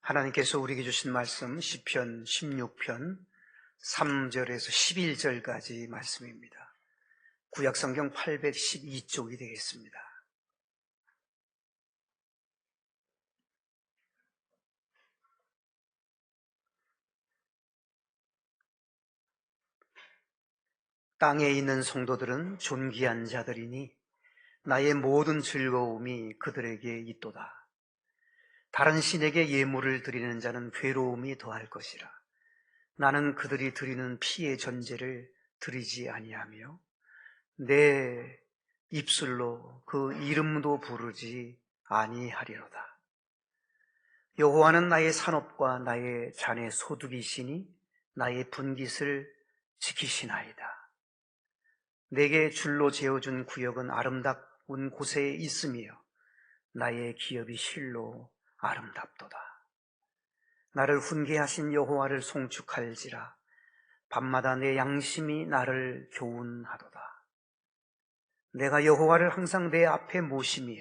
하나님께서 우리에게 주신 말씀 시편 16편 3절에서 11절까지 말씀입니다. 구약성경 812쪽이 되겠습니다. 땅에 있는 성도들은 존귀한 자들이니 나의 모든 즐거움이 그들에게 있도다. 다른 신에게 예물을 드리는 자는 괴로움이 더할 것이라. 나는 그들이 드리는 피의 전제를 드리지 아니하며 내 입술로 그 이름도 부르지 아니하리로다. 여호와는 나의 산업과 나의 잔의 소득이시니 나의 분깃을 지키시나이다. 내게 줄로 재어준 구역은 아름다운 곳에 있으며 나의 기업이 실로 아름답도다. 나를 훈계하신 여호와를 송축할지라. 밤마다 내 양심이 나를 교훈하도다. 내가 여호와를 항상 내 앞에 모시며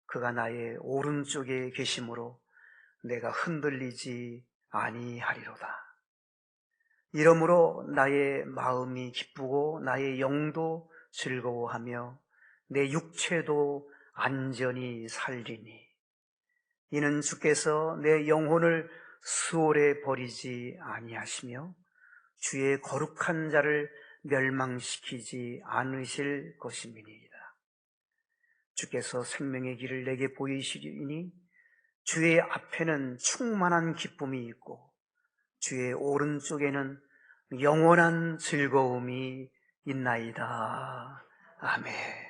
그가 나의 오른쪽에 계심으로 내가 흔들리지 아니하리로다. 이러므로 나의 마음이 기쁘고 나의 영도 즐거워하며 내 육체도 안전히 살리니 이는 주께서 내 영혼을 수월에 버리지 아니하시며 주의 거룩한 자를 멸망시키지 않으실 것임이니이다. 주께서 생명의 길을 내게 보이시리니 주의 앞에는 충만한 기쁨이 있고 주의 오른쪽에는 영원한 즐거움이 있나이다. 아멘.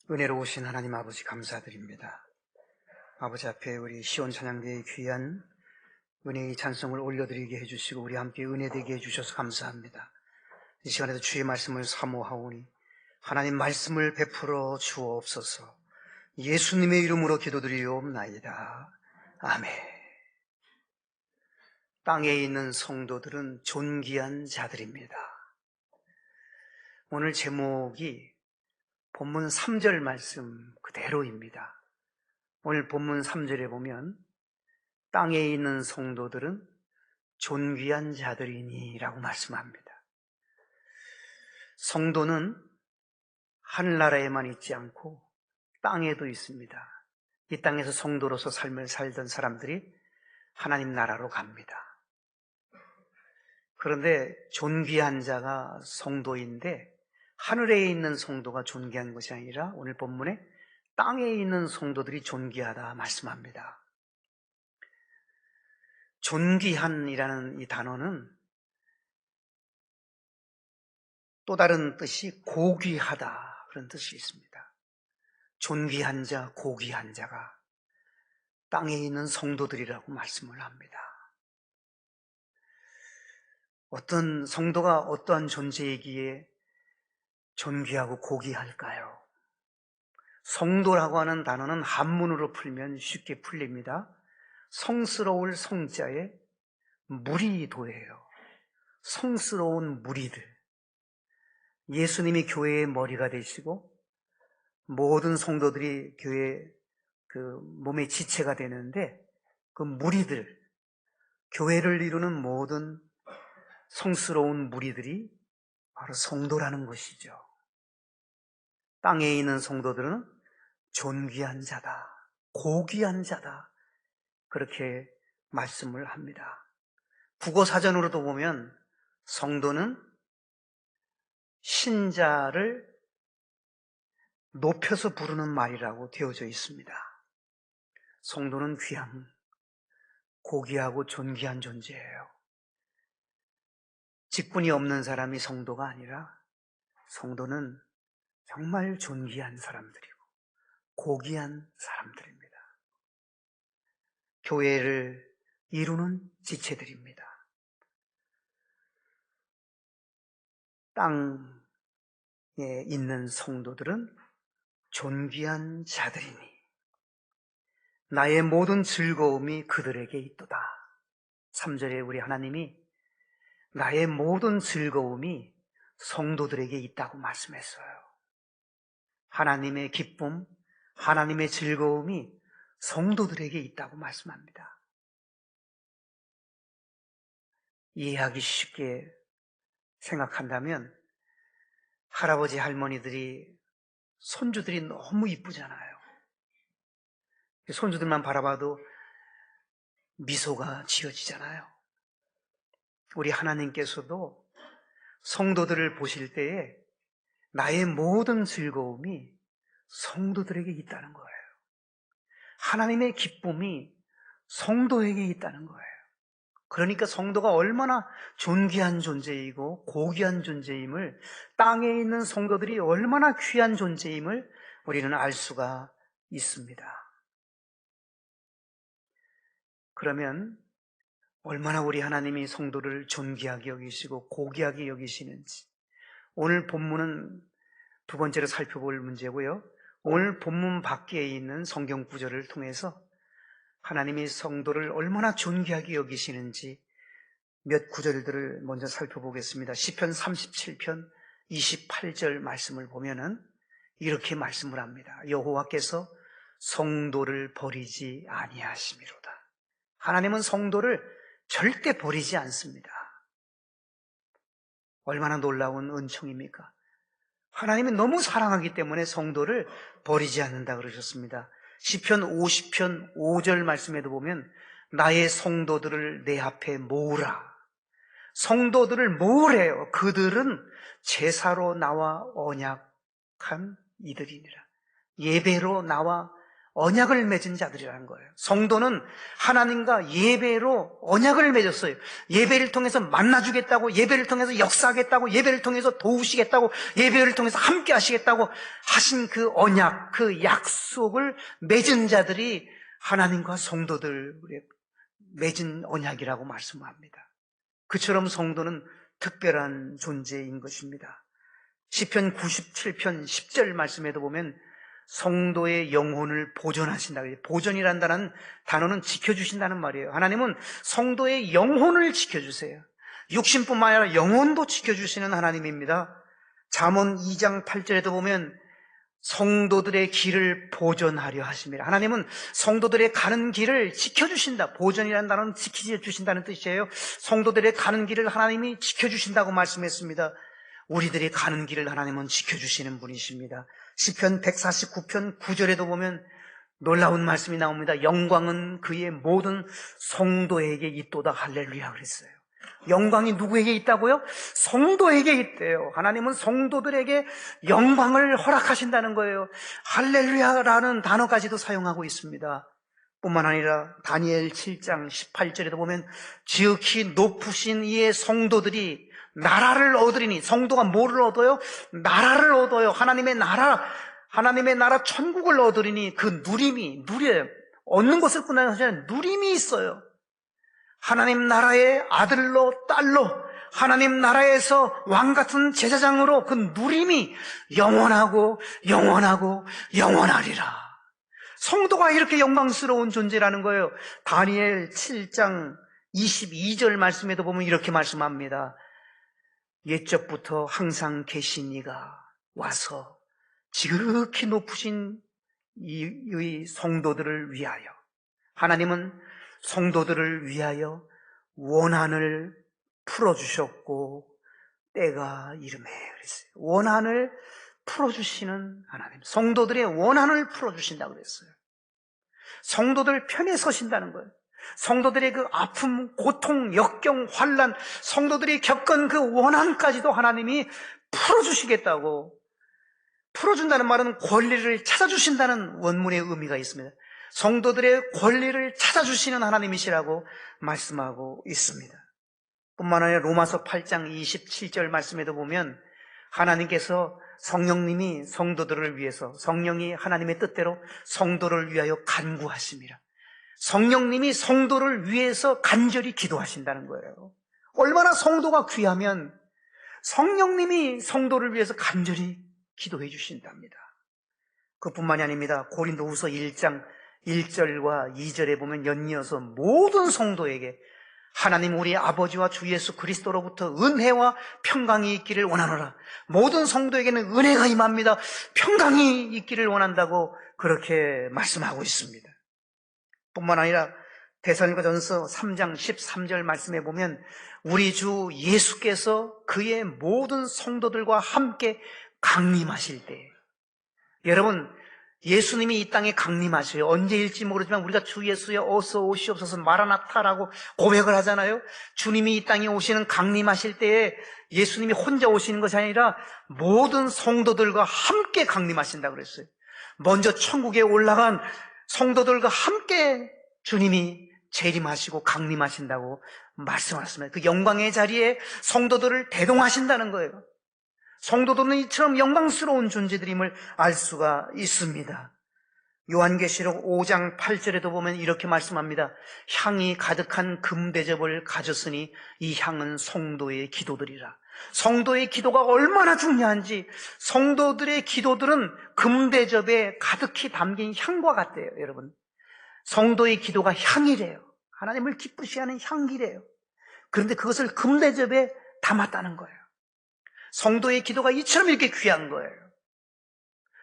은혜로우신 하나님 아버지 감사드립니다. 아버지 앞에 우리 시온 찬양대의 귀한 은혜의 찬송을 올려드리게 해주시고 우리 함께 은혜되게 해주셔서 감사합니다. 이 시간에도 주의 말씀을 사모하오니 하나님 말씀을 베풀어 주옵소서. 예수님의 이름으로 기도드리옵나이다. 아멘. 땅에 있는 성도들은 존귀한 자들입니다. 오늘 제목이 본문 3절 말씀 그대로입니다. 오늘 본문 3절에 보면 땅에 있는 성도들은 존귀한 자들이니 라고 말씀합니다. 성도는 하늘나라에만 있지 않고 땅에도 있습니다. 이 땅에서 성도로서 삶을 살던 사람들이 하나님 나라로 갑니다. 그런데 존귀한 자가 성도인데 하늘에 있는 성도가 존귀한 것이 아니라 오늘 본문에 땅에 있는 성도들이 존귀하다 말씀합니다. 존귀한이라는 이 단어는 또 다른 뜻이 고귀하다 그런 뜻이 있습니다. 존귀한 자, 고귀한 자가 땅에 있는 성도들이라고 말씀을 합니다. 어떤 성도가 어떠한 존재이기에 존귀하고 고귀할까요? 성도라고 하는 단어는 한문으로 풀면 쉽게 풀립니다. 성스러울 성자에 무리도예요. 성스러운 무리들. 예수님이 교회의 머리가 되시고 모든 성도들이 교회의 그 몸의 지체가 되는데 그 무리들, 교회를 이루는 모든 성스러운 무리들이 바로 성도라는 것이죠. 땅에 있는 성도들은 존귀한 자다, 고귀한 자다 그렇게 말씀을 합니다. 국어 사전으로도 보면 성도는 신자를 높여서 부르는 말이라고 되어져 있습니다. 성도는 귀한, 고귀하고 존귀한 존재예요. 직분이 없는 사람이 성도가 아니라 성도는 정말 존귀한 사람들이고 고귀한 사람들입니다. 교회를 이루는 지체들입니다. 땅에 있는 성도들은 존귀한 자들이니 나의 모든 즐거움이 그들에게 있도다. 3절에 우리 하나님이 나의 모든 즐거움이 성도들에게 있다고 말씀했어요. 하나님의 기쁨, 하나님의 즐거움이 성도들에게 있다고 말씀합니다. 이해하기 쉽게 생각한다면 할아버지 할머니들이 손주들이 너무 이쁘잖아요. 손주들만 바라봐도 미소가 지어지잖아요. 우리 하나님께서도 성도들을 보실 때에 나의 모든 즐거움이 성도들에게 있다는 거예요. 하나님의 기쁨이 성도에게 있다는 거예요. 그러니까 성도가 얼마나 존귀한 존재이고 고귀한 존재임을, 땅에 있는 성도들이 얼마나 귀한 존재임을 우리는 알 수가 있습니다. 그러면 얼마나 우리 하나님이 성도를 존귀하게 여기시고 고귀하게 여기시는지 오늘 본문은 두 번째로 살펴볼 문제고요. 오늘 본문 밖에 있는 성경 구절을 통해서 하나님이 성도를 얼마나 존귀하게 여기시는지 몇 구절들을 먼저 살펴보겠습니다. 시편 37편 28절 말씀을 보면은 이렇게 말씀을 합니다. 여호와께서 성도를 버리지 아니하심이로다. 하나님은 성도를 절대 버리지 않습니다. 얼마나 놀라운 은총입니까? 하나님이 너무 사랑하기 때문에 성도를 버리지 않는다 그러셨습니다. 시편 50편 5절 말씀에도 보면 나의 성도들을 내 앞에 모으라. 성도들을 모으래요. 그들은 제사로 나와 언약한 이들이니라. 예배로 나와 언약을 맺은 자들이라는 거예요. 성도는 하나님과 예배로 언약을 맺었어요. 예배를 통해서 만나주겠다고, 예배를 통해서 역사하겠다고, 예배를 통해서 도우시겠다고, 예배를 통해서 함께 하시겠다고 하신 그 언약, 그 약속을 맺은 자들이 하나님과 성도들 맺은 언약이라고 말씀합니다. 그처럼 성도는 특별한 존재인 것입니다. 시편 97편 10절 말씀에도 보면 성도의 영혼을 보존하신다. 보존이란다는 단어는 지켜주신다는 말이에요. 하나님은 성도의 영혼을 지켜주세요. 육신뿐만 아니라 영혼도 지켜주시는 하나님입니다. 잠언 2장 8절에도 보면 성도들의 길을 보존하려 하십니다. 하나님은 성도들의 가는 길을 지켜주신다. 보존이라는 단어는 지켜주신다는 뜻이에요. 성도들의 가는 길을 하나님이 지켜주신다고 말씀했습니다. 우리들이 가는 길을 하나님은 지켜주시는 분이십니다. 시편 149편 9절에도 보면 놀라운 말씀이 나옵니다. 영광은 그의 모든 성도에게 있도다. 할렐루야 그랬어요. 영광이 누구에게 있다고요? 성도에게 있대요. 하나님은 성도들에게 영광을 허락하신다는 거예요. 할렐루야라는 단어까지도 사용하고 있습니다. 뿐만 아니라 다니엘 7장 18절에도 보면 지극히 높으신 이의 성도들이 나라를 얻으리니, 성도가 뭐를 얻어요? 나라를 얻어요. 하나님의 나라 천국을 얻으리니 그 누림이, 누려요. 얻는 것을 끝나는 것이 아니라 누림이 있어요. 하나님 나라의 아들로 딸로 하나님 나라에서 왕같은 제사장으로 그 누림이 영원하고 영원하고 영원하리라. 성도가 이렇게 영광스러운 존재라는 거예요. 다니엘 7장 22절 말씀에도 보면 이렇게 말씀합니다. 옛적부터 항상 계신 이가 와서 지극히 높으신 이 성도들을 위하여, 하나님은 성도들을 위하여 원한을 풀어주셨고 때가 이름에 그랬어요. 원한을 풀어주시는 하나님, 성도들의 원한을 풀어주신다고 그랬어요. 성도들 편에 서신다는 거예요. 성도들의 그 아픔, 고통, 역경, 환난, 성도들이 겪은 그 원한까지도 하나님이 풀어주시겠다고. 풀어준다는 말은 권리를 찾아주신다는 원문의 의미가 있습니다. 성도들의 권리를 찾아주시는 하나님이시라고 말씀하고 있습니다. 뿐만 아니라 로마서 8장 27절 말씀에도 보면 하나님께서 성령님이 성도들을 위해서, 성령이 하나님의 뜻대로 성도를 위하여 간구하십니다. 성령님이 성도를 위해서 간절히 기도하신다는 거예요. 얼마나 성도가 귀하면 성령님이 성도를 위해서 간절히 기도해 주신답니다. 그뿐만이 아닙니다. 고린도후서 1장 1절과 2절에 보면 연이어서 모든 성도에게 하나님 우리 아버지와 주 예수 그리스도로부터 은혜와 평강이 있기를 원하노라. 모든 성도에게는 은혜가 임합니다. 평강이 있기를 원한다고 그렇게 말씀하고 있습니다. 뿐만 아니라 데살로니가전서 3장 13절 말씀에 보면 우리 주 예수께서 그의 모든 성도들과 함께 강림하실 때, 여러분 예수님이 이 땅에 강림하셔요. 언제일지 모르지만 우리가 주 예수여 어서 오시옵소서 마라나타라고 고백을 하잖아요. 주님이 이 땅에 오시는 강림하실 때에 예수님이 혼자 오시는 것이 아니라 모든 성도들과 함께 강림하신다고 그랬어요. 먼저 천국에 올라간 성도들과 함께 주님이 재림하시고 강림하신다고 말씀하셨습니다. 그 영광의 자리에 성도들을 대동하신다는 거예요. 성도들은 이처럼 영광스러운 존재들임을 알 수가 있습니다. 요한계시록 5장 8절에도 보면 이렇게 말씀합니다. 향이 가득한 금대접을 가졌으니 이 향은 성도의 기도들이라. 성도의 기도가 얼마나 중요한지, 성도들의 기도들은 금대접에 가득히 담긴 향과 같대요. 여러분, 성도의 기도가 향이래요. 하나님을 기쁘시게 하는 향기래요. 그런데 그것을 금대접에 담았다는 거예요. 성도의 기도가 이처럼 이렇게 귀한 거예요.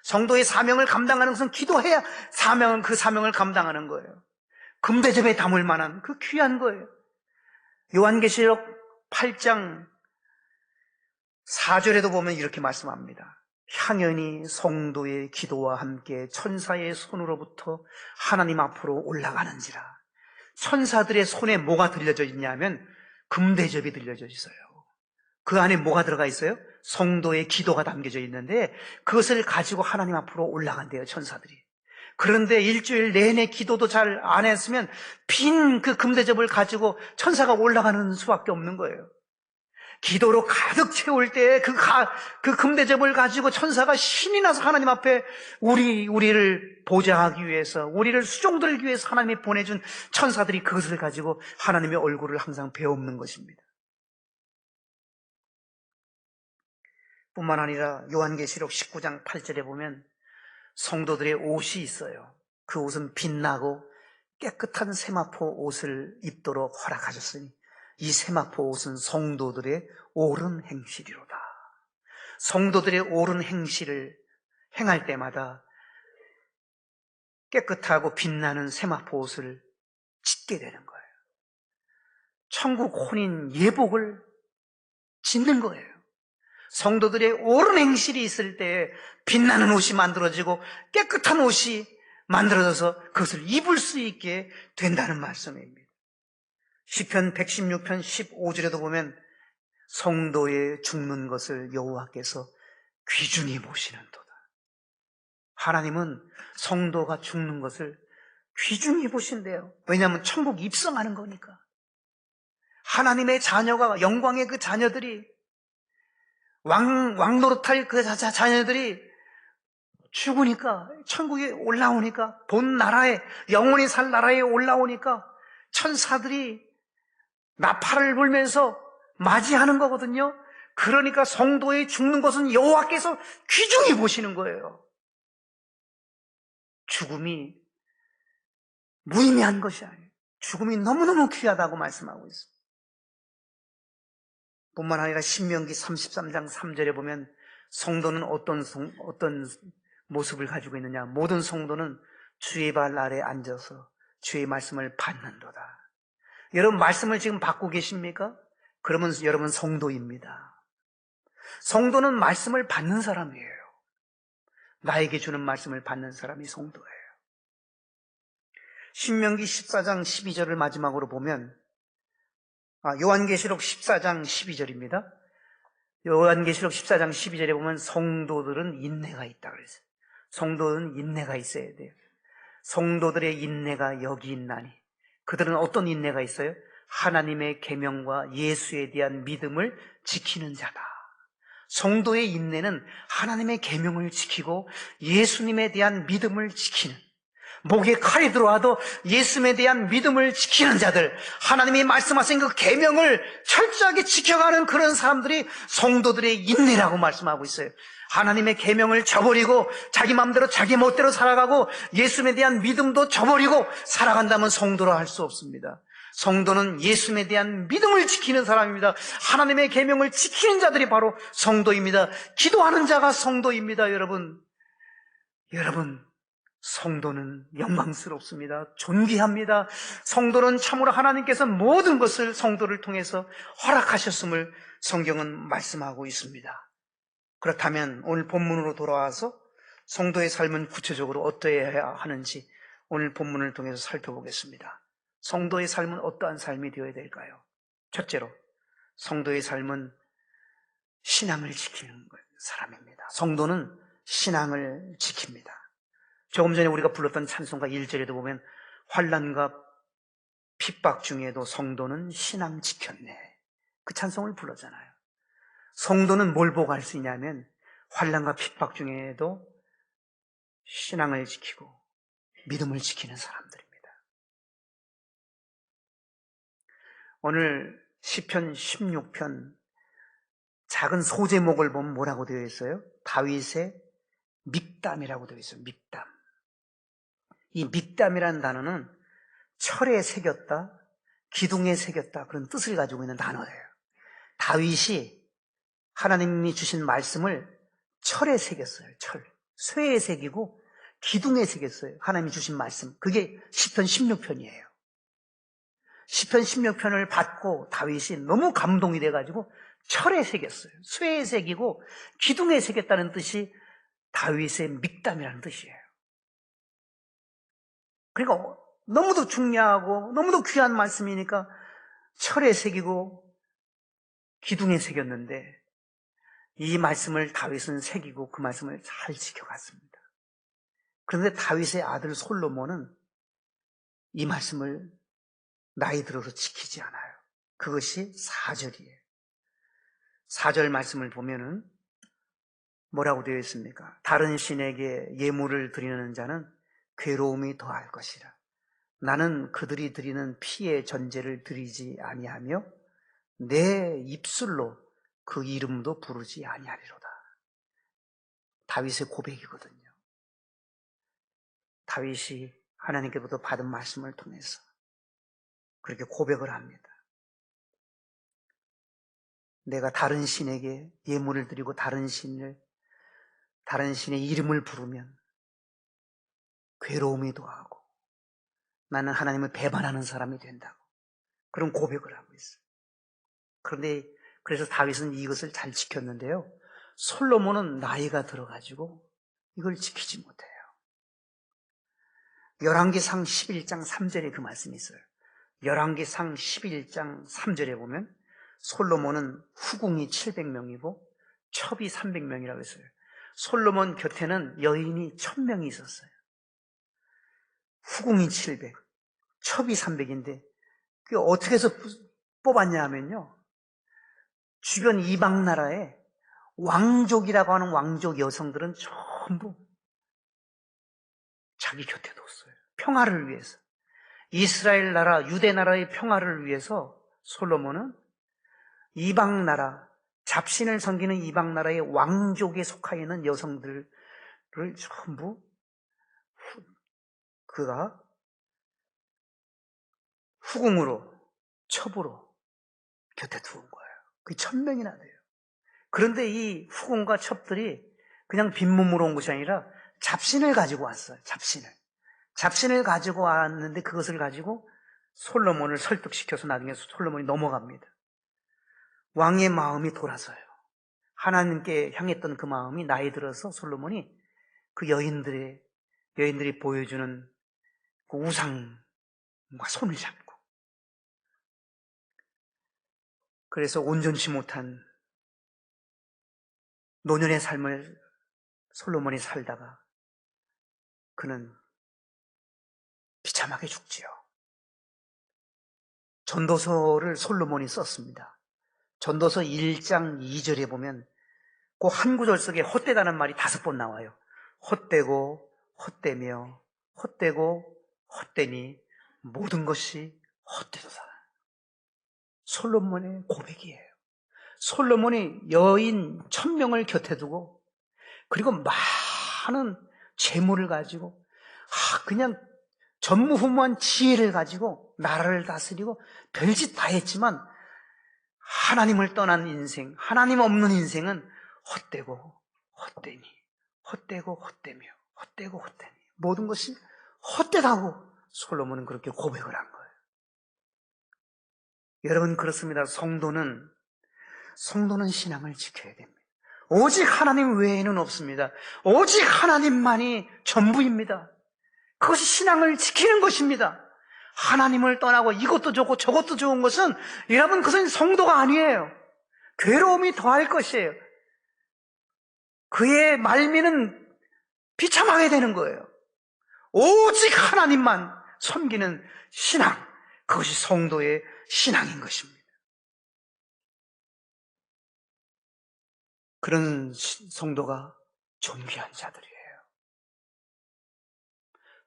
성도의 사명을 감당하는 것은 기도해야 그 사명을 감당하는 거예요. 금대접에 담을 만한 그 귀한 거예요. 요한계시록 8장 4절에도 보면 이렇게 말씀합니다. 향연이 성도의 기도와 함께 천사의 손으로부터 하나님 앞으로 올라가는지라. 천사들의 손에 뭐가 들려져 있냐면 금대접이 들려져 있어요. 그 안에 뭐가 들어가 있어요? 성도의 기도가 담겨져 있는데 그것을 가지고 하나님 앞으로 올라간대요, 천사들이. 그런데 일주일 내내 기도도 잘 안 했으면 빈 그 금대접을 가지고 천사가 올라가는 수밖에 없는 거예요. 기도로 가득 채울 때 그 금대접을 가지고 천사가 신이 나서 하나님 앞에 우리를 보좌하기 위해서, 우리를 수종들기 위해서 하나님이 보내준 천사들이 그것을 가지고 하나님의 얼굴을 항상 베옵는 것입니다. 뿐만 아니라 요한계시록 19장 8절에 보면 성도들의 옷이 있어요. 그 옷은 빛나고 깨끗한 세마포 옷을 입도록 허락하셨으니 이 세마포 옷은 성도들의 옳은 행실이로다. 성도들의 옳은 행실을 행할 때마다 깨끗하고 빛나는 세마포 옷을 짓게 되는 거예요. 천국 혼인 예복을 짓는 거예요. 성도들의 옳은 행실이 있을 때 빛나는 옷이 만들어지고 깨끗한 옷이 만들어져서 그것을 입을 수 있게 된다는 말씀입니다. 시편 116편 15절에도 보면 성도의 죽는 것을 여호와께서 귀중히 보시는도다. 하나님은 성도가 죽는 것을 귀중히 보신대요. 왜냐하면 천국 입성하는 거니까. 하나님의 자녀가, 영광의 그 자녀들이, 왕노릇할 그 자녀들이 죽으니까, 천국에 올라오니까, 본 나라에, 영원히 살 나라에 올라오니까 천사들이 나팔을 불면서 맞이하는 거거든요. 그러니까 성도의 죽는 것은 여호와께서 귀중히 보시는 거예요. 죽음이 무의미한 것이 아니에요. 죽음이 너무너무 귀하다고 말씀하고 있습니다. 뿐만 아니라 신명기 33장 3절에 보면 성도는 어떤 모습을 가지고 있느냐. 모든 성도는 주의 발 아래 앉아서 주의 말씀을 받는도다. 여러분 말씀을 지금 받고 계십니까? 그러면 여러분 성도입니다. 성도는 말씀을 받는 사람이에요. 나에게 주는 말씀을 받는 사람이 성도예요. 신명기 14장 12절을 마지막으로 보면 요한계시록 14장 12절입니다. 요한계시록 14장 12절에 보면 성도들은 인내가 있다 그랬어요. 성도는 인내가 있어야 돼요. 성도들의 인내가 여기 있나니 그들은 어떤 인내가 있어요? 하나님의 계명과 예수에 대한 믿음을 지키는 자다. 성도의 인내는 하나님의 계명을 지키고 예수님에 대한 믿음을 지키는, 목에 칼이 들어와도 예수님에 대한 믿음을 지키는 자들, 하나님이 말씀하신 그 계명을 철저하게 지켜가는 그런 사람들이 성도들의 인내라고 말씀하고 있어요. 하나님의 계명을 저버리고 자기 마음대로 자기 멋대로 살아가고 예수님에 대한 믿음도 저버리고 살아간다면 성도라 할 수 없습니다. 성도는 예수님에 대한 믿음을 지키는 사람입니다. 하나님의 계명을 지키는 자들이 바로 성도입니다. 기도하는 자가 성도입니다. 여러분 성도는 영광스럽습니다. 존귀합니다. 성도는 참으로 하나님께서 모든 것을 성도를 통해서 허락하셨음을 성경은 말씀하고 있습니다. 그렇다면 오늘 본문으로 돌아와서 성도의 삶은 구체적으로 어떠해야 하는지 오늘 본문을 통해서 살펴보겠습니다. 성도의 삶은 어떠한 삶이 되어야 될까요? 첫째로, 성도의 삶은 신앙을 지키는 사람입니다. 성도는 신앙을 지킵니다. 조금 전에 우리가 불렀던 찬송가 1절에도 보면 환난과 핍박 중에도 성도는 신앙 지켰네. 그 찬송을 불렀잖아요. 성도는 뭘 보고 할 수 있냐면 환난과 핍박 중에도 신앙을 지키고 믿음을 지키는 사람들입니다. 오늘 시편 16편 작은 소제목을 보면 뭐라고 되어 있어요? 다윗의 믹담이라고 되어 있어요. 믹담. 이 믹담이라는 단어는 철에 새겼다, 기둥에 새겼다 그런 뜻을 가지고 있는 단어예요. 다윗이 하나님이 주신 말씀을 철에 새겼어요. 철. 쇠에 새기고 기둥에 새겼어요. 하나님이 주신 말씀. 그게 시편 16편이에요. 시편 16편을 받고 다윗이 너무 감동이 돼가지고 철에 새겼어요. 쇠에 새기고 기둥에 새겼다는 뜻이 다윗의 믹담이라는 뜻이에요. 그러니까 너무도 중요하고 너무도 귀한 말씀이니까 철에 새기고 기둥에 새겼는데 이 말씀을 다윗은 새기고 그 말씀을 잘 지켜갔습니다. 그런데 다윗의 아들 솔로몬은 이 말씀을 나이 들어서 지키지 않아요. 그것이 4절이에요. 4절 말씀을 보면은 뭐라고 되어 있습니까? 다른 신에게 예물을 드리는 자는 괴로움이 더할 것이라. 나는 그들이 드리는 피의 전제를 드리지 아니하며 내 입술로 그 이름도 부르지 아니하리로다. 다윗의 고백이거든요. 다윗이 하나님께로부터 받은 말씀을 통해서 그렇게 고백을 합니다. 내가 다른 신에게 예물을 드리고 다른 신의 이름을 부르면 괴로움이 더하고 나는 하나님을 배반하는 사람이 된다고 그런 고백을 하고 있어요. 그런데 그래서 다윗은 이것을 잘 지켰는데요. 솔로몬은 나이가 들어가지고 이걸 지키지 못해요. 열왕기상 11장 3절에 그 말씀이 있어요. 열왕기상 11장 3절에 보면 솔로몬은 후궁이 700명이고 첩이 300명이라고 했어요. 솔로몬 곁에는 여인이 1000명이 있었어요. 후궁이 700, 첩이 300인데 그게 어떻게 해서 뽑았냐 하면요. 주변 이방 나라에 왕족이라고 하는 왕족 여성들은 전부 자기 곁에 뒀어요. 평화를 위해서. 이스라엘 나라, 유대 나라의 평화를 위해서 솔로몬은 이방 나라, 잡신을 섬기는 이방 나라의 왕족에 속하 있는 여성들을 전부 그가 후궁으로, 첩으로 곁에 두은 거예요. 그게 1000명이나 돼요. 그런데 이 후궁과 첩들이 그냥 빈몸으로 온 것이 아니라 잡신을 가지고 왔어요. 잡신을 가지고 왔는데 그것을 가지고 솔로몬을 설득시켜서 나중에 솔로몬이 넘어갑니다. 왕의 마음이 돌아서요. 하나님께 향했던 그 마음이 나이 들어서 솔로몬이 그 여인들이 보여주는 그 우상과 손을 잡고 그래서 온전치 못한 노년의 삶을 솔로몬이 살다가 그는 비참하게 죽지요. 전도서를 솔로몬이 썼습니다. 전도서 1장 2절에 보면 그 한 구절 속에 헛되다는 말이 5번 나와요. 헛되고 헛되며 헛되고 헛되니 모든 것이 헛되도다. 솔로몬의 고백이에요. 솔로몬이 여인 1000명을 곁에 두고 그리고 많은 재물을 가지고 그냥 전무후무한 지혜를 가지고 나라를 다스리고 별짓 다 했지만 하나님을 떠난 인생, 하나님 없는 인생은 헛되고 헛되니 헛되고 헛되며 헛되고 헛되니 모든 것이 헛되다고 솔로몬은 그렇게 고백을 한 거예요. 여러분 그렇습니다. 성도는 신앙을 지켜야 됩니다. 오직 하나님 외에는 없습니다. 오직 하나님만이 전부입니다. 그것이 신앙을 지키는 것입니다. 하나님을 떠나고 이것도 좋고 저것도 좋은 것은 여러분 그것은 성도가 아니에요. 괴로움이 더할 것이에요. 그의 말미는 비참하게 되는 거예요. 오직 하나님만 섬기는 신앙, 그것이 성도의 신앙인 것입니다. 그런 성도가 존귀한 자들이에요.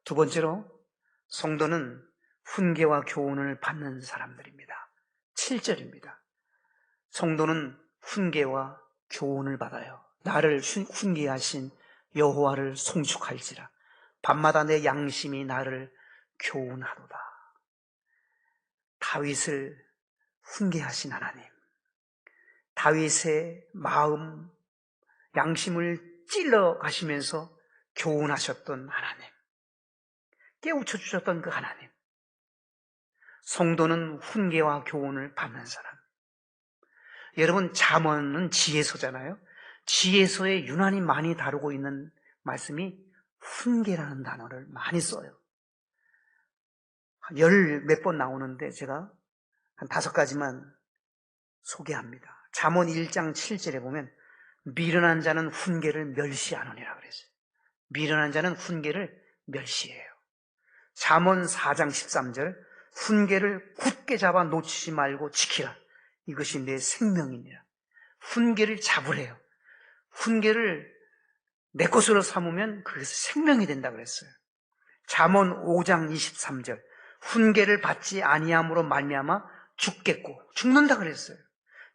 두 번째로 성도는 훈계와 교훈을 받는 사람들입니다. 7절입니다. 성도는 훈계와 교훈을 받아요. 나를 훈계하신 여호와를 송축할지라. 밤마다 내 양심이 나를 교훈하도다. 다윗을 훈계하신 하나님, 다윗의 마음, 양심을 찔러 가시면서 교훈하셨던 하나님, 깨우쳐 주셨던 그 하나님. 성도는 훈계와 교훈을 받는 사람. 여러분 잠언은 지혜서잖아요. 지혜서에 유난히 많이 다루고 있는 말씀이 훈계라는 단어를 많이 써요. 열 몇 번 나오는데 제가 한 5가지만 소개합니다. 잠언 1장 7절에 보면 미련한 자는 훈계를 멸시하느니라 그랬어요. 미련한 자는 훈계를 멸시해요. 잠언 4장 13절 훈계를 굳게 잡아 놓치지 말고 지키라. 이것이 내 생명이니라. 훈계를 잡으래요. 훈계를 내 것으로 삼으면 그것이 생명이 된다 그랬어요. 잠언 5장 23절 훈계를 받지 아니함으로 말미암아 죽겠고 죽는다 그랬어요.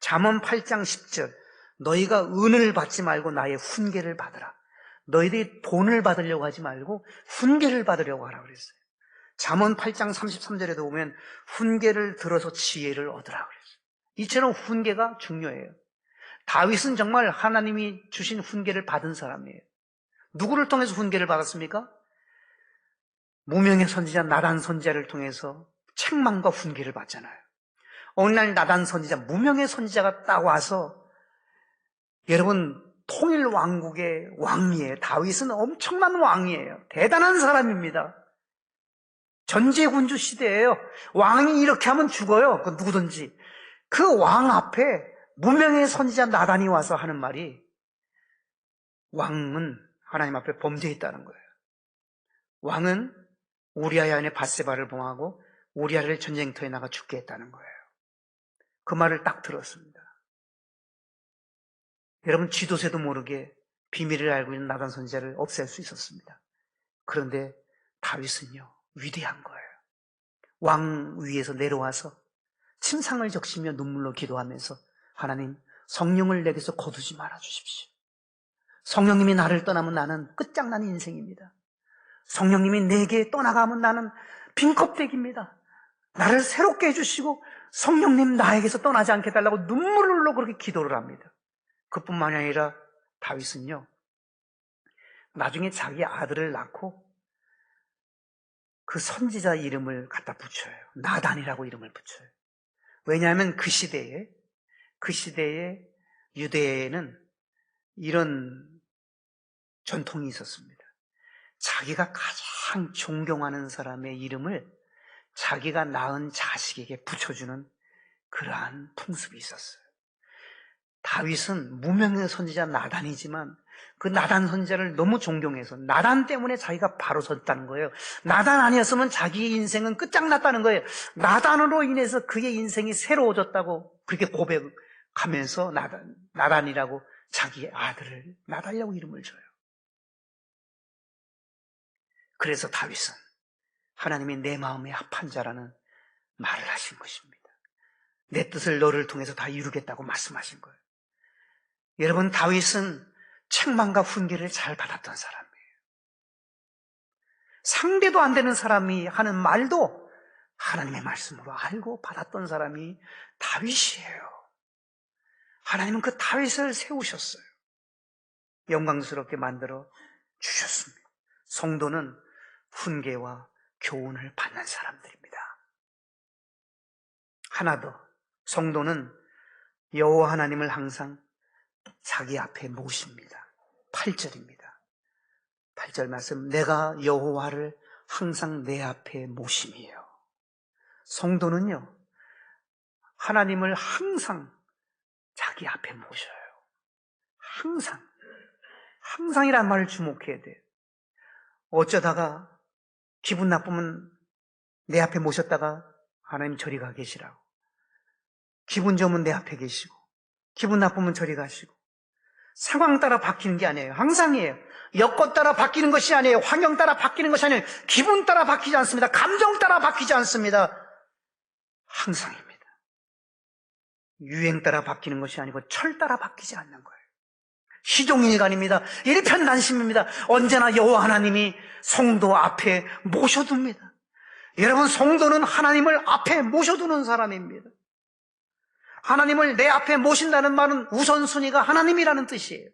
잠언 8장 10절 너희가 은을 받지 말고 나의 훈계를 받으라. 너희들이 돈을 받으려고 하지 말고 훈계를 받으려고 하라 그랬어요. 잠언 8장 33절에도 보면 훈계를 들어서 지혜를 얻으라 그랬어요. 이처럼 훈계가 중요해요. 다윗은 정말 하나님이 주신 훈계를 받은 사람이에요. 누구를 통해서 훈계를 받았습니까? 무명의 선지자 나단 선지자를 통해서 책망과 훈계를 받잖아요. 어느 날 나단 선지자, 무명의 선지자가 딱 와서 여러분 통일 왕국의 왕이에요. 다윗은 엄청난 왕이에요. 대단한 사람입니다. 전제군주 시대예요. 왕이 이렇게 하면 죽어요. 그 누구든지. 그 왕 앞에 무명의 선지자 나단이 와서 하는 말이 왕은 하나님 앞에 범죄했다는 거예요. 왕은 우리아의 아내 밧세바를 봉하고 우리아를 전쟁터에 나가 죽게 했다는 거예요. 그 말을 딱 들었습니다. 여러분 지도새도 모르게 비밀을 알고 있는 나단 선지자를 없앨 수 있었습니다. 그런데 다윗은요 위대한 거예요. 왕 위에서 내려와서 침상을 적시며 눈물로 기도하면서 하나님 성령을 내게서 거두지 말아 주십시오. 성령님이 나를 떠나면 나는 끝장난 인생입니다. 성령님이 내게 떠나가면 나는 빈껍데기입니다. 나를 새롭게 해주시고 성령님 나에게서 떠나지 않게 해달라고 눈물을 흘러 그렇게 기도를 합니다. 그뿐만이 아니라 다윗은요 나중에 자기 아들을 낳고 그 선지자 이름을 갖다 붙여요. 나단이라고 이름을 붙여요. 왜냐하면 그 시대에 유대에는 이런 전통이 있었습니다. 자기가 가장 존경하는 사람의 이름을 자기가 낳은 자식에게 붙여주는 그러한 풍습이 있었어요. 다윗은 무명의 선지자 나단이지만 그 나단 선지자를 너무 존경해서 나단 때문에 자기가 바로 섰다는 거예요. 나단 아니었으면 자기 인생은 끝장났다는 거예요. 나단으로 인해서 그의 인생이 새로워졌다고 그렇게 고백하면서 나단이라고 자기 아들을 나단이라고 이름을 줘요. 그래서 다윗은 하나님이 내 마음에 합한 자라는 말을 하신 것입니다. 내 뜻을 너를 통해서 다 이루겠다고 말씀하신 거예요. 여러분 다윗은 책망과 훈계를 잘 받았던 사람이에요. 상대도 안 되는 사람이 하는 말도 하나님의 말씀으로 알고 받았던 사람이 다윗이에요. 하나님은 그 다윗을 세우셨어요. 영광스럽게 만들어 주셨습니다. 성도는 훈계와 교훈을 받는 사람들입니다. 하나 더, 성도는 여호와 하나님을 항상 자기 앞에 모십니다. 8절입니다. 8절 말씀, 내가 여호와를 항상 내 앞에 모심이에요. 성도는요 하나님을 항상 자기 앞에 모셔요. 항상이란 말을 주목해야 돼요. 어쩌다가 기분 나쁘면 내 앞에 모셨다가 하나님 저리 가 계시라고, 기분 좋으면 내 앞에 계시고 기분 나쁘면 저리 가시고, 상황 따라 바뀌는 게 아니에요. 항상이에요. 여건 따라 바뀌는 것이 아니에요. 환경 따라 바뀌는 것이 아니에요. 기분 따라 바뀌지 않습니다. 감정 따라 바뀌지 않습니다. 항상입니다. 유행 따라 바뀌는 것이 아니고 철 따라 바뀌지 않는 거예요. 시종일관입니다. 일편단심입니다. 언제나 여호와 하나님이 성도 앞에 모셔둡니다. 여러분, 성도는 하나님을 앞에 모셔두는 사람입니다. 하나님을 내 앞에 모신다는 말은 우선순위가 하나님이라는 뜻이에요.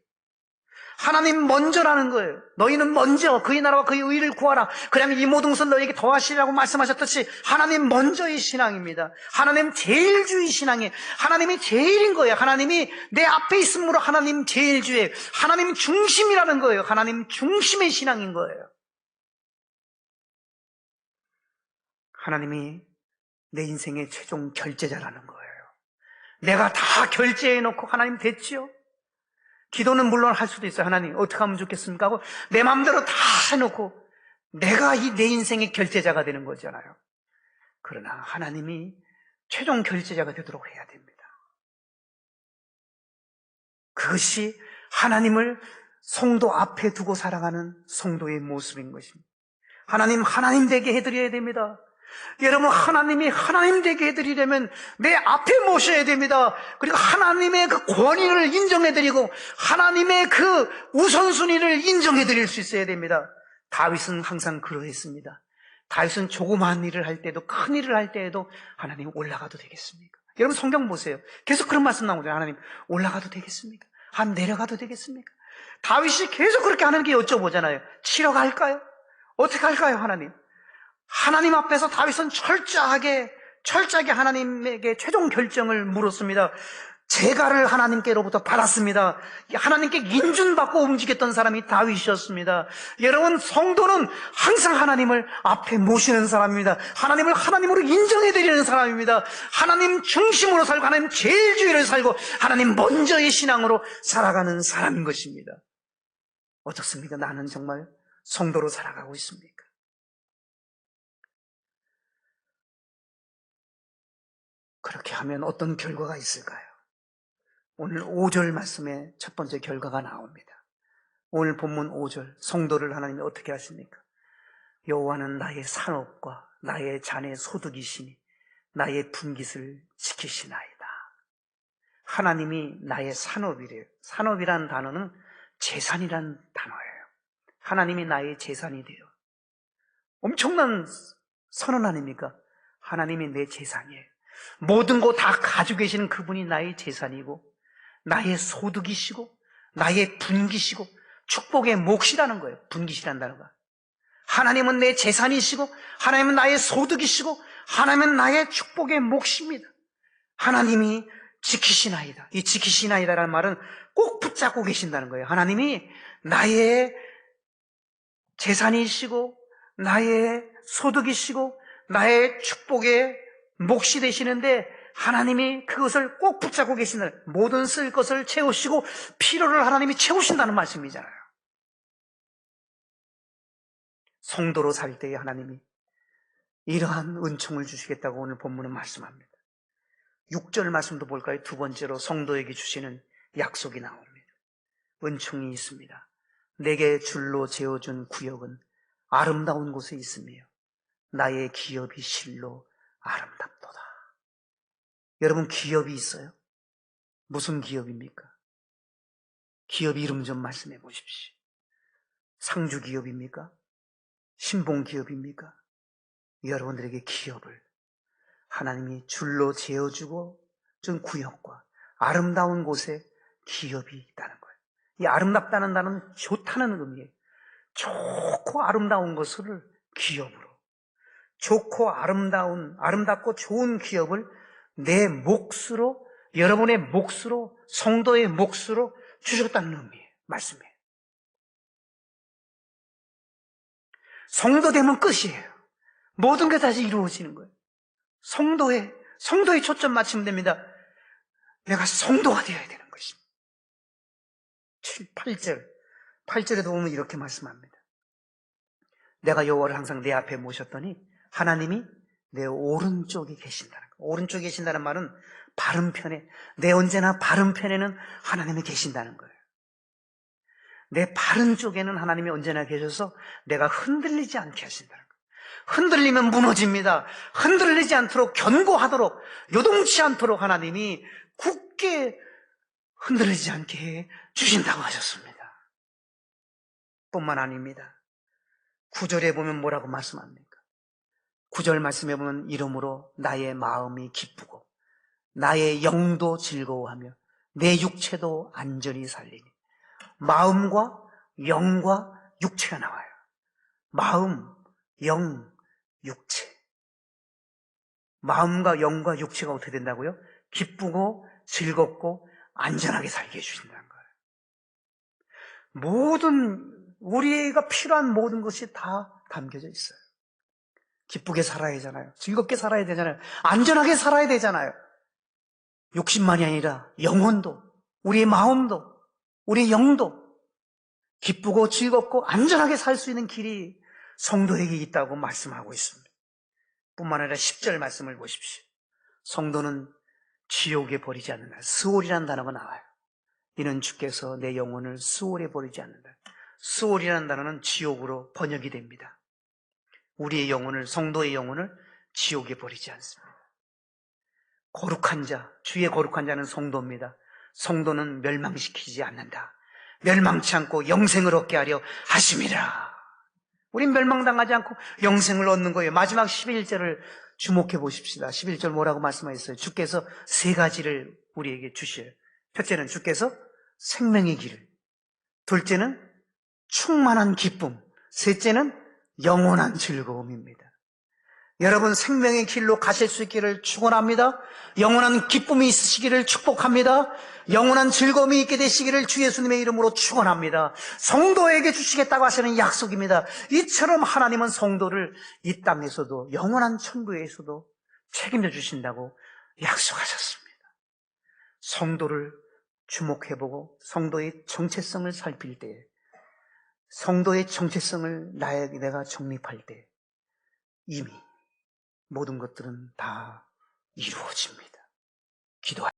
하나님 먼저라는 거예요. 너희는 먼저 그의 나라와 그의 의를 구하라. 그러면 이 모든 것을 너희에게 더하시라고 말씀하셨듯이 하나님 먼저의 신앙입니다. 하나님 제일주의 신앙이에요. 하나님이 제일인 거예요. 하나님이 내 앞에 있으므로 하나님 제일주의, 하나님 중심이라는 거예요. 하나님 중심의 신앙인 거예요. 하나님이 내 인생의 최종 결제자라는 거예요. 내가 다 결제해놓고 하나님 됐지요? 기도는 물론 할 수도 있어요. 하나님 어떻게 하면 좋겠습니까 하고 내 마음대로 다 해놓고 내가 내 인생의 결제자가 되는 거잖아요. 그러나 하나님이 최종 결제자가 되도록 해야 됩니다. 그것이 하나님을 성도 앞에 두고 살아가는 성도의 모습인 것입니다. 하나님 되게 해드려야 됩니다. 여러분, 하나님이 하나님 되게 해드리려면 내 앞에 모셔야 됩니다. 그리고 하나님의 그 권위를 인정해드리고 하나님의 그 우선순위를 인정해드릴 수 있어야 됩니다. 다윗은 항상 그러했습니다. 다윗은 조그마한 일을 할 때도 큰 일을 할 때에도 하나님 올라가도 되겠습니까? 여러분 성경 보세요. 계속 그런 말씀 나오죠. 하나님 올라가도 되겠습니까? 한 내려가도 되겠습니까? 다윗이 계속 그렇게 하는 게 여쭤보잖아요. 치러 갈까요? 어떻게 할까요? 하나님 앞에서 다윗은 철저하게 하나님에게 최종 결정을 물었습니다. 제가를 하나님께로부터 받았습니다. 하나님께 인준받고 움직였던 사람이 다윗이었습니다. 여러분, 성도는 항상 하나님을 앞에 모시는 사람입니다. 하나님을 하나님으로 인정해드리는 사람입니다. 하나님 중심으로 살고 하나님 제일주의를 살고 하나님 먼저의 신앙으로 살아가는 사람인 것입니다. 어떻습니까? 나는 정말 성도로 살아가고 있습니까? 그렇게 하면 어떤 결과가 있을까요? 오늘 5절 말씀에 첫 번째 결과가 나옵니다. 오늘 본문 5절, 성도를 하나님이 어떻게 하십니까? 여호와는 나의 산업과 나의 잔의 소득이시니 나의 분깃을 지키시나이다. 하나님이 나의 산업이래요. 산업이라는 단어는 재산이라는 단어예요. 하나님이 나의 재산이 돼요. 엄청난 선언 아닙니까? 하나님이 내 재산이에요. 모든 거 다 가지고 계시는 그분이 나의 재산이고 나의 소득이시고 나의 분깃이고 축복의 몫이라는 거예요. 분깃이라는 단어가. 하나님은 내 재산이시고 하나님은 나의 소득이시고 하나님은 나의 축복의 몫입니다. 하나님이 지키시나이다. 이 지키시나이다라는 말은 꼭 붙잡고 계신다는 거예요. 하나님이 나의 재산이시고 나의 소득이시고 나의 축복의 몫이 되시는데 하나님이 그것을 꼭 붙잡고 계신다. 모든 쓸 것을 채우시고 필요를 하나님이 채우신다는 말씀이잖아요. 성도로 살 때에 하나님이 이러한 은총을 주시겠다고 오늘 본문은 말씀합니다. 6절 말씀도 볼까요? 두 번째로 성도에게 주시는 약속이 나옵니다. 은총이 있습니다. 내게 줄로 재어준 구역은 아름다운 곳에 있으며 나의 기업이 실로 아름답도다. 여러분 기업이 있어요? 무슨 기업입니까? 기업 이름 좀 말씀해 보십시오. 상주 기업입니까? 신봉 기업입니까? 여러분들에게 기업을 하나님이 줄로 재어주고 준 구역과 아름다운 곳에 기업이 있다는 거예요. 이 아름답다는 단어는 좋다는 의미예요. 좋고 아름다운 것을 기업으로, 좋고 아름답고 좋은 기업을 내 몫으로, 여러분의 몫으로, 성도의 몫으로 주셨다는 의미예요. 말씀이에요. 성도 되면 끝이에요. 모든 게 다시 이루어지는 거예요. 성도에 초점 맞추면 됩니다. 내가 성도가 되어야 되는 것입니다. 8절에도 보면 이렇게 말씀합니다. 내가 여호와를 항상 내 앞에 모셨더니 하나님이 내 오른쪽에 계신다는 거예요. 오른쪽에 계신다는 말은 바른 편에, 내 언제나 바른 편에는 하나님이 계신다는 거예요. 내 바른 쪽에는 하나님이 언제나 계셔서 내가 흔들리지 않게 하신다는 거예요. 흔들리면 무너집니다. 흔들리지 않도록, 견고하도록, 요동치 않도록 하나님이 굳게 흔들리지 않게 해 주신다고 하셨습니다. 뿐만 아닙니다. 9절에 보면 뭐라고 말씀합니까? 9절 말씀에 보면 이러므로 나의 마음이 기쁘고 나의 영도 즐거워하며 내 육체도 안전히 살리니. 마음과 영과 육체가 나와요. 마음, 영, 육체. 마음과 영과 육체가 어떻게 된다고요? 기쁘고 즐겁고 안전하게 살게 해주신다는 거예요. 우리가 필요한 모든 것이 다 담겨져 있어요. 기쁘게 살아야 되잖아요. 즐겁게 살아야 되잖아요. 안전하게 살아야 되잖아요. 욕심만이 아니라 영혼도, 우리의 마음도, 우리 영도 기쁘고 즐겁고 안전하게 살 수 있는 길이 성도에게 있다고 말씀하고 있습니다. 뿐만 아니라 10절 말씀을 보십시오. 성도는 지옥에 버리지 않는다. 스올이라는 단어가 나와요. 이는 주께서 내 영혼을 스올에 버리지 않는다. 스올이라는 단어는 지옥으로 번역이 됩니다. 우리의 영혼을, 성도의 영혼을 지옥에 버리지 않습니다. 거룩한 자, 주의 거룩한 자는 성도입니다. 성도는 멸망시키지 않는다. 멸망치 않고 영생을 얻게 하려 하심이라. 우린 멸망당하지 않고 영생을 얻는 거예요. 마지막 11절을 주목해 보십시다. 11절 뭐라고 말씀하셨어요? 주께서 세 가지를 우리에게 주셔요. 첫째는 주께서 생명의 길을, 둘째는 충만한 기쁨, 셋째는 영원한 즐거움입니다. 여러분 생명의 길로 가실 수 있기를 축원합니다. 영원한 기쁨이 있으시기를 축복합니다. 영원한 즐거움이 있게 되시기를 주 예수님의 이름으로 축원합니다. 성도에게 주시겠다고 하시는 약속입니다. 이처럼 하나님은 성도를 이 땅에서도 영원한 천국에서도 책임져 주신다고 약속하셨습니다. 성도를 주목해보고 성도의 정체성을 살필 때, 성도의 정체성을 내가 정립할 때 이미 모든 것들은 다 이루어집니다. 기도하십시오.